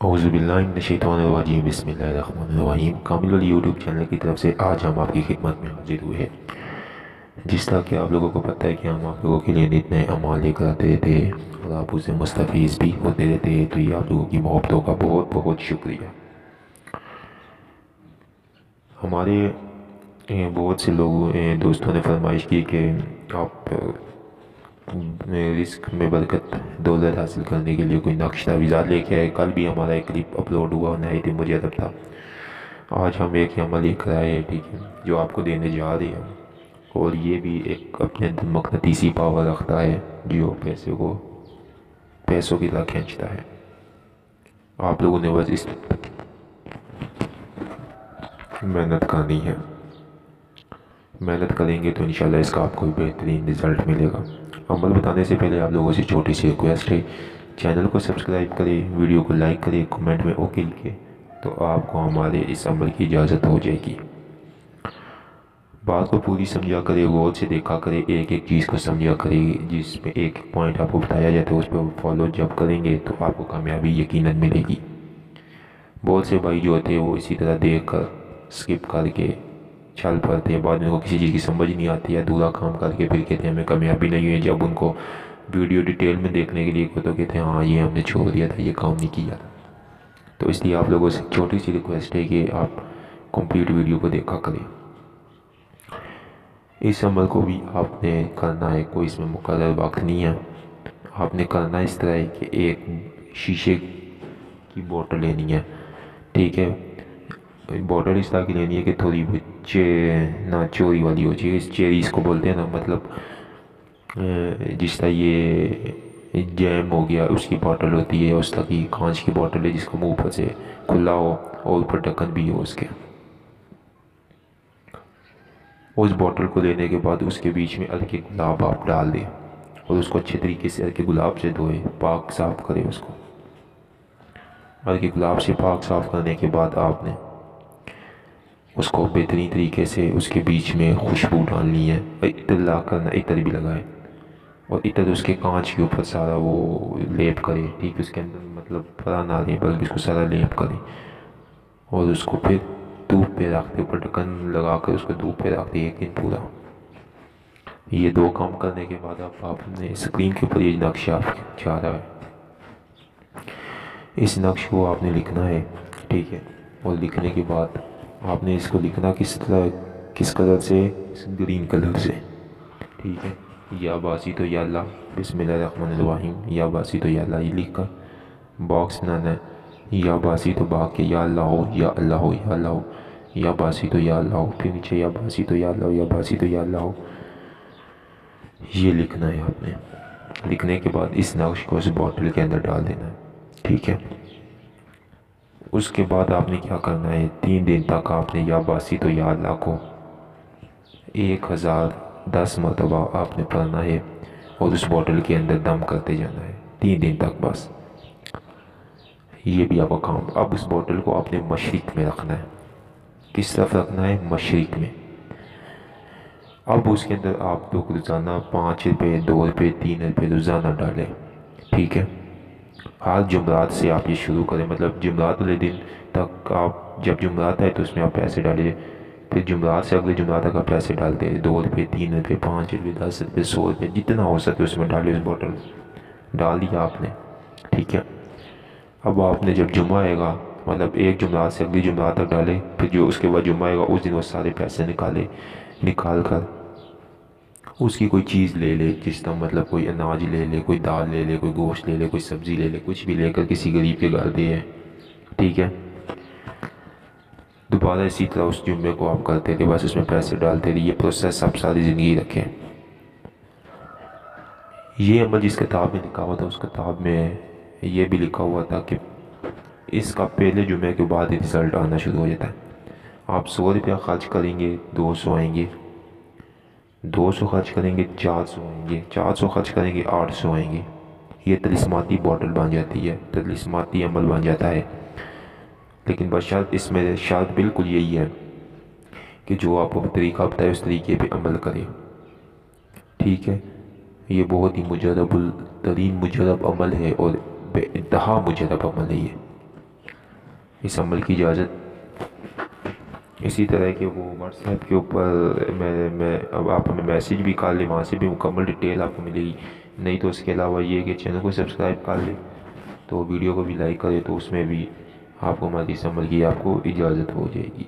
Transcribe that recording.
اعوذ باللہ من الشیطان الرجیم بسم اللہ الرحمن الرحیم کامل والی یوٹیوب چینل کی طرف سے آج ہم آپ کی خدمت میں حاضر ہوئے ہیں۔ جس طرح کہ آپ لوگوں کو پتہ ہے کہ ہم آپ لوگوں کے لیے نت نئے اعمال لے کر آتے رہتے ہیں اور آپ اسے مستفیض بھی ہوتے رہتے ہیں، تو یہ آپ لوگوں کی محبتوں کا بہت بہت شکریہ۔ ہمارے بہت سے لوگوں دوستوں نے فرمائش کی کہ آپ رزق میں برکت دولت حاصل کرنے کے لیے کوئی نقش تعویذات لے کے آئے۔ کل بھی ہمارا ایک کلپ اپلوڈ ہوا، نہایت ہی مجرب تھا۔ آج ہم ایک عمل لے کر آئے ہیں، ٹھیک ہے، جو آپ کو دینے جا رہے ہیں، اور یہ بھی ایک اپنے اندر مقناطیسی پاور رکھتا ہے جو پیسوں کی طرح کھینچتا ہے۔ آپ لوگوں نے بس اس محنت کرنی ہے، محنت کریں گے تو انشاءاللہ اس کا آپ کو بہترین رزلٹ ملے گا۔ عمل بتانے سے پہلے آپ لوگوں سے چھوٹی سی ریکویسٹ ہے، چینل کو سبسکرائب کریں، ویڈیو کو لائک کریں، کمنٹ میں اوکے لکھیں، تو آپ کو ہمارے اس عمل کی اجازت ہو جائے گی۔ بات کو پوری سمجھا کرے، غور سے دیکھا کرے، ایک ایک چیز کو سمجھا کرے، جس میں ایک پوائنٹ آپ کو بتایا جاتا ہے اس پہ فالو جب کریں گے تو آپ کو کامیابی یقیناً ملے گی۔ بہت سے بھائی جو ہوتے ہیں وہ اسی طرح دیکھ کر سکپ کر کے چھل پڑتے ہیں، بعد میں ان کو کسی چیز کی سمجھ نہیں آتی ہے، ادھورا کام کر کے پھر کہتے ہیں ہمیں کامیابی نہیں ہوئی۔ جب ان کو ویڈیو ڈیٹیل میں دیکھنے کے لیے تو کہتے ہیں ہاں یہ ہم نے چھوڑ دیا تھا، یہ کام نہیں کیا تھا۔ تو اس لیے آپ لوگوں سے چھوٹی سی ریکویسٹ ہے کہ آپ کمپلیٹ ویڈیو کو دیکھا کریں۔ اس عمل کو بھی آپ نے کرنا ہے، کوئی اس میں مقرر وقت نہیں ہے۔ آپ نے کرنا اس طرح ہے کہ ایک شیشے کی بوتل لینی ہے، ٹھیک ہے، بوتل اس طرح کی لینی ہے کہ تھوڑی نہ چوری والی ہو چاہیے، اس چیری اس کو بولتے ہیں نا، مطلب جس طرح یہ جیم ہو گیا اس کی بوتل ہوتی ہے، اس طرح کی کانچ کی بوتل ہے جس کو منہ اوپر سے کھلا ہو اور اوپر ڈھکن بھی ہو اس کے۔ اس بوتل کو لینے کے بعد اس کے بیچ میں ہلکے گلاب آپ ڈال دیں اور اس کو اچھے طریقے سے ہلکے گلاب سے دھوئیں، پاک صاف کریں اس کو۔ ہلکے گلاب سے پاک صاف کرنے کے بعد آپ نے اس کو بہترین طریقے سے اس کے بیچ میں خوشبو ڈالنی ہے، عطر لا کرنا، عطر بھی لگائے اور عطر اس کے کانچ کے اوپر سارا وہ لیپ کرے، ٹھیک، اس کے اندر مطلب پڑا نہ دیں بلکہ اس کو سارا لیپ کریں اور اس کو پھر دھوپ پہ رکھ دیں، اوپر ڈھکن لگا کر اس کو دھوپ پہ رکھ دیں ایک دن پورا۔ یہ دو کام کرنے کے بعد آپ نے اسکرین کے اوپر یہ نقشہ چاہ رہا ہے، اس نقش کو آپ نے لکھنا ہے، ٹھیک ہے، اور لکھنے کے بعد آپ نے اس کو لکھنا کس کلر سے، گرین کلر سے، ٹھیک ہے۔ یا باسی تو یا اللہ، بسم اللہ الرحمن الرحیم، یا باسی تو یا اللہ، یہ لکھ کر باکس بنانا ہے۔ یا باسی تو با کے یا اللہ ہو، یا اللہ ہو، یا اللہ ہو، یا باسی تو یا اللہ ہو، پھر نیچے یا باسی تو یا اللہ ہو، یا باسی تو یا اللہ ہو، یہ لکھنا ہے آپ نے۔ لکھنے کے بعد اس نقش کو اس بوتل کے اندر ڈال دینا ہے، ٹھیک ہے۔ اس کے بعد آپ نے کیا کرنا ہے، 3 دن تک آپ نے یا باسی تو یا اللہ کو 1010 مرتبہ آپ نے پڑھنا ہے اور اس بوتل کے اندر دم کرتے جانا ہے 3 دن تک بس۔ یہ بھی آپ کا کام۔ اب اس بوتل کو آپ نے مشرق میں رکھنا ہے۔ کس طرف رکھنا ہے؟ مشرق میں۔ اب اس کے اندر آپ لوگ روزانہ 5 روپے، 2 روپے، 3 روپے روزانہ ڈالیں، ٹھیک ہے۔ آج جمعرات سے آپ یہ شروع کریں، مطلب جمعرات والے دن تک آپ جب جمعرات آئے تو اس میں آپ پیسے ڈالیں، پھر جمعرات سے اگلے جمعرات تک آپ پیسے ڈالتے ہیں، 2 روپے، 3 روپے، 5 روپے، 10 روپے، 100 روپے، جتنا ہو سکے اس میں ڈالیں۔ اس بوتل ڈال دیا آپ نے، ٹھیک ہے۔ اب آپ نے جب جمعہ آئے گا، مطلب ایک جمعرات سے اگلی جمعرات تک ڈالیں، پھر جو اس کے بعد جمعہ آئے گا اس دن وہ سارے پیسے نکال کر اس کی کوئی چیز لے لے، جس طرح مطلب کوئی اناج لے لے، کوئی دال لے لے، کوئی گوشت لے لے، کوئی سبزی لے لے، کچھ بھی لے کر کسی غریب کے گھر دے، ٹھیک ہے۔ دوبارہ اسی طرح اس جمعے کو آپ کرتے تھے، بس اس میں پیسے ڈالتے تھے۔ یہ پروسیس آپ ساری زندگی رکھیں۔ یہ عمل جس کتاب میں لکھا ہوا تھا، اس کتاب میں یہ بھی لکھا ہوا تھا کہ اس کا پہلے جمعے کے بعد ہی رزلٹ آنا شروع ہو جاتا ہے۔ آپ 100 روپیہ خرچ کریں گے، 200 آئیں گے، 200 خرچ کریں گے، 400 آئیں گے، 400 خرچ کریں گے، 800 آئیں گے۔ یہ طلسماتی بوتل بن جاتی ہے، طلسماتی عمل بن جاتا ہے، لیکن بشرط اس میں شرط بالکل یہی ہے کہ جو آپ کو طریقہ بتائے اس طریقے پہ عمل کریں، ٹھیک ہے۔ یہ بہت ہی مجرب ترین مجرب عمل ہے اور بے انتہا مجرب عمل ہے یہ۔ اس عمل کی اجازت۔ اسی طرح کہ وہ واٹس ایپ کے اوپر میں اب آپ ہمیں میسیج بھی کر لیں، وہاں سے بھی مکمل ڈیٹیل آپ کو ملے گی، نہیں تو اس کے علاوہ یہ کہ چینل کو سبسکرائب کر لیں، تو ویڈیو کو بھی لائک کریں، تو اس میں بھی آپ کو ہماری اس عمل کی آپ کو اجازت ہو جائے گی۔